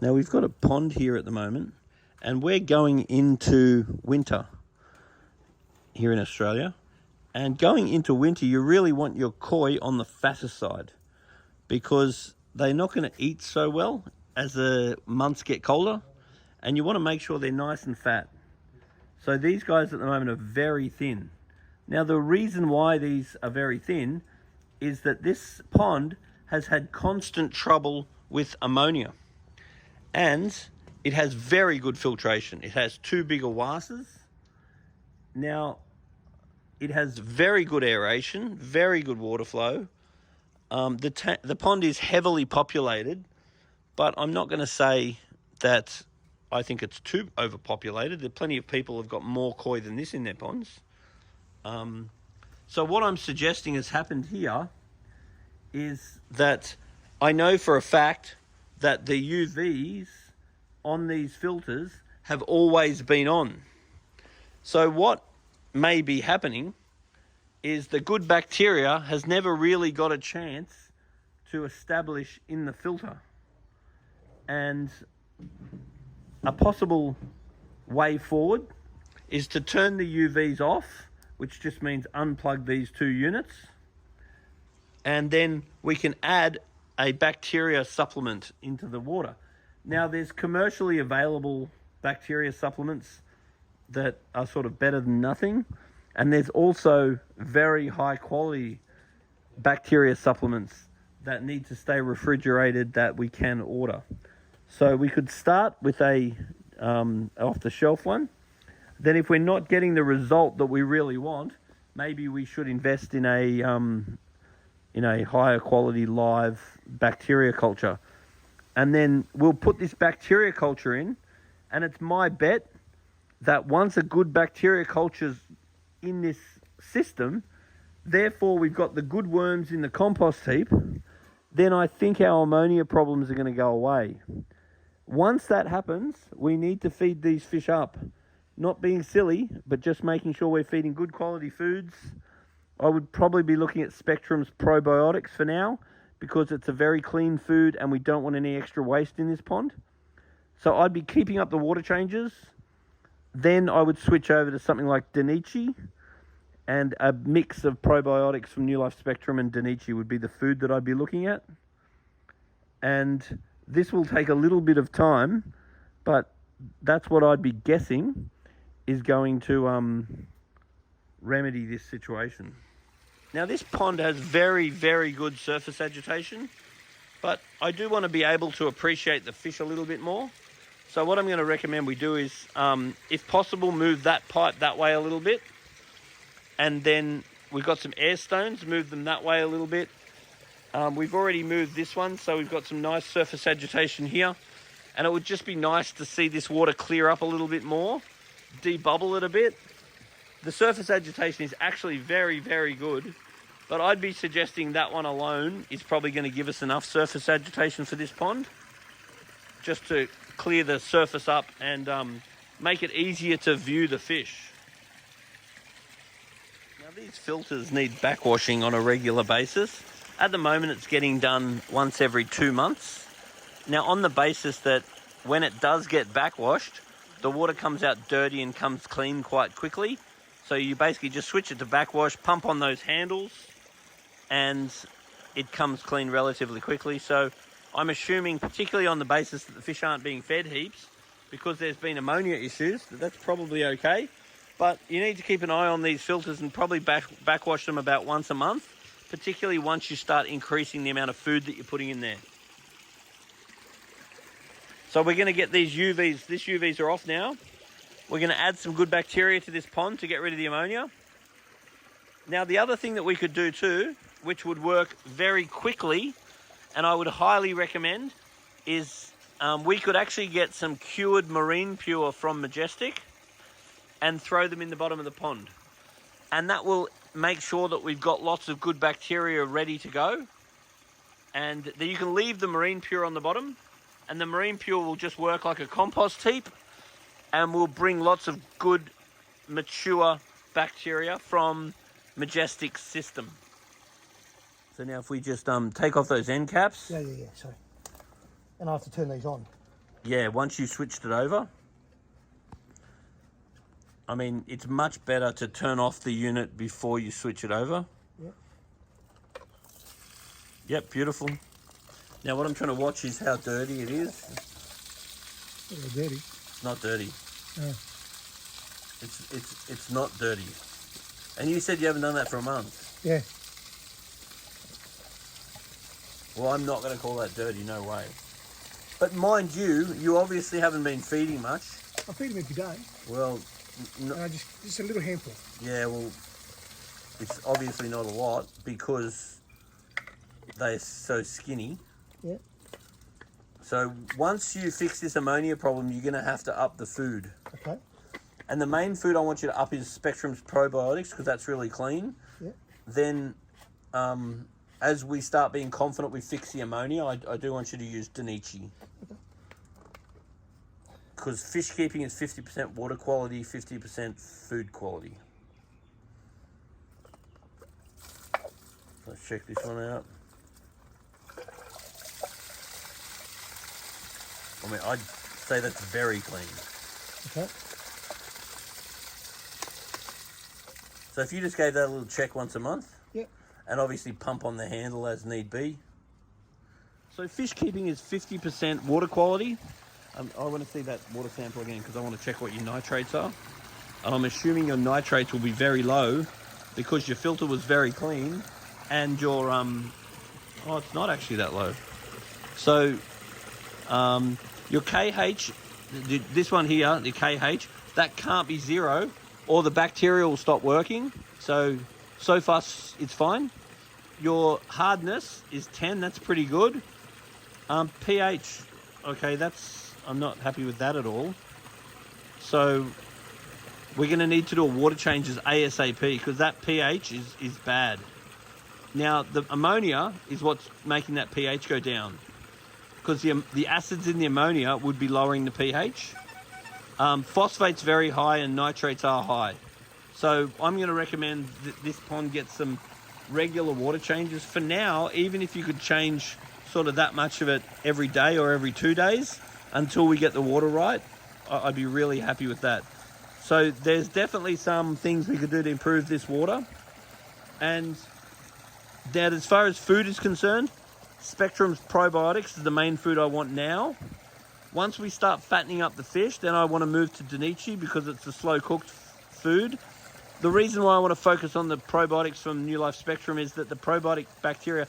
Now we've got a pond here at the moment, and we're going into winter here in Australia. And going into winter, you really want your koi on the fatter side because they're not going to eat so well as the months get colder, and you want to make sure they're nice and fat. So these guys at the moment are very thin. Now the reason why these are very thin is that this pond has had constant trouble with ammonia, and it has very good filtration. It has 2 big oases. Now it has very good aeration, very good water flow. The pond is heavily populated, but I'm not going to say that I think it's too overpopulated. There are plenty of people who've got more koi than this in their ponds. So what I'm suggesting has happened here is that I know for a fact that the UVs on these filters have always been on. So what may be happening is the good bacteria has never really got a chance to establish in the filter. And a possible way forward is to turn the UVs off, which just means unplug these 2 units, and then we can add a bacteria supplement into the water. Now there's commercially available bacteria supplements that are sort of better than nothing, and there's also very high quality bacteria supplements that need to stay refrigerated that we can order. So we could start with a off-the-shelf one. Then if we're not getting the result that we really want, maybe we should invest in a higher quality live bacteria culture. And then we'll put this bacteria culture in, and it's my bet that once a good bacteria culture's in this system, therefore we've got the good worms in the compost heap, then I think our ammonia problems are going to go away. Once that happens, we need to feed these fish up. Not being silly, but just making sure we're feeding good quality foods. I would probably be looking at Spectrum's probiotics for now, because it's a very clean food and we don't want any extra waste in this pond. So I'd be keeping up the water changes. Then I would switch over to something like Danichi, and a mix of probiotics from New Life Spectrum and Danichi would be the food that I'd be looking at. And this will take a little bit of time, but that's what I'd be guessing is going to remedy this situation. Now this pond has very, very good surface agitation, but I do want to be able to appreciate the fish a little bit more. So what I'm going to recommend we do is, if possible, move that pipe that way a little bit. And then we've got some air stones, move them that way a little bit. We've already moved this one, so we've got some nice surface agitation here. And it would just be nice to see this water clear up a little bit more, debubble it a bit. The surface agitation is actually very, very good, but I'd be suggesting that one alone is probably going to give us enough surface agitation for this pond, just to clear the surface up and make it easier to view the fish. Now these filters need backwashing on a regular basis. At the moment it's getting done once every 2 months. Now on the basis that when it does get backwashed, the water comes out dirty and comes clean quite quickly. So you basically just switch it to backwash, pump on those handles, and it comes clean relatively quickly. So I'm assuming, particularly on the basis that the fish aren't being fed heaps, because there's been ammonia issues, that's probably okay. But you need to keep an eye on these filters and probably backwash them about once a month, particularly once you start increasing the amount of food that you're putting in there. So we're going to get these UVs, UVs are off now. We're going to add some good bacteria to this pond to get rid of the ammonia. Now the other thing that we could do too, which would work very quickly, and I would highly recommend, is we could actually get some cured marine pure from Majestic and throw them in the bottom of the pond. And that will make sure that we've got lots of good bacteria ready to go. And then you can leave the marine pure on the bottom, and the marine pure will just work like a compost heap and will bring lots of good, mature bacteria from Majestic's system. So now if we just take off those end caps. Yeah, sorry. And I have to turn these on. Yeah, once you switched it over, I mean, it's much better to turn off the unit before you switch it over. Yep. Yep, beautiful. Now what I'm trying to watch is how dirty it is. It's dirty. It's not dirty. No. It's not dirty. And you said you haven't done that for a month. Yeah. Well, I'm not going to call that dirty, no way. But mind you, you obviously haven't been feeding much. I feed them every day. Well, And I just a little handful. yeah, well, it's obviously not a lot because they're so skinny. Yeah. So once you fix this ammonia problem, you're going to have to up the food. Okay. And the main food I want you to up is Spectrum's probiotics because that's really clean. Yeah. Then as we start being confident we fix the ammonia, I do want you to use Danichi. Okay. Because fish keeping is 50% water quality, 50% food quality. Let's check this one out. I mean, I'd say that's very clean. Okay. So if you just gave that a little check once a month, Yep. and obviously pump on the handle as need be. So fish keeping is 50% water quality. I want to see that water sample again because I want to check what your nitrates are. And I'm assuming your nitrates will be very low because your filter was very clean and your, oh, it's not actually that low. So your KH, this one here, the KH, that can't be 0 or the bacteria will stop working. So far it's fine. Your hardness is 10, that's pretty good. pH, okay, I'm not happy with that at all. So we're going to need to do a water changes ASAP because that pH is bad. Now the ammonia is what's making that pH go down because the acids in the ammonia would be lowering the pH. Phosphate's very high and nitrates are high. So I'm going to recommend that this pond gets some regular water changes. For now, even if you could change sort of that much of it every day or every 2 days until we get the water right, I'd be really happy with that. So there's definitely some things we could do to improve this water. And that as far as food is concerned, Spectrum's probiotics is the main food I want now. Once we start fattening up the fish, then I want to move to Danichi because it's a slow cooked food. The reason why I want to focus on the probiotics from New Life Spectrum is that the probiotic bacteria,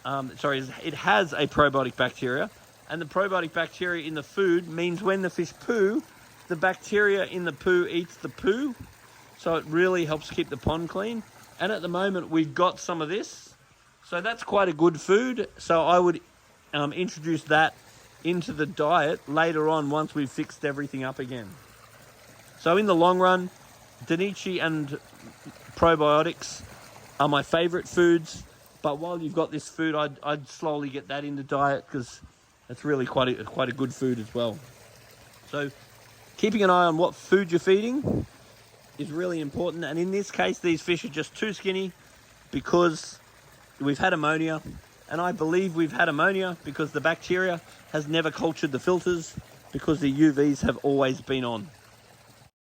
it has a probiotic bacteria, and the probiotic bacteria in the food means when the fish poo, the bacteria in the poo eats the poo, so it really helps keep the pond clean. And at the moment, we've got some of this, so that's quite a good food. So I would introduce that into the diet later on once we've fixed everything up again. So in the long run, Danichi and probiotics are my favorite foods, but while you've got this food, I'd slowly get that into diet because it's really quite a good food as well. So keeping an eye on what food you're feeding is really important, and in this case these fish are just too skinny because we've had ammonia, and I believe we've had ammonia because the bacteria has never cultured the filters because the UVs have always been on.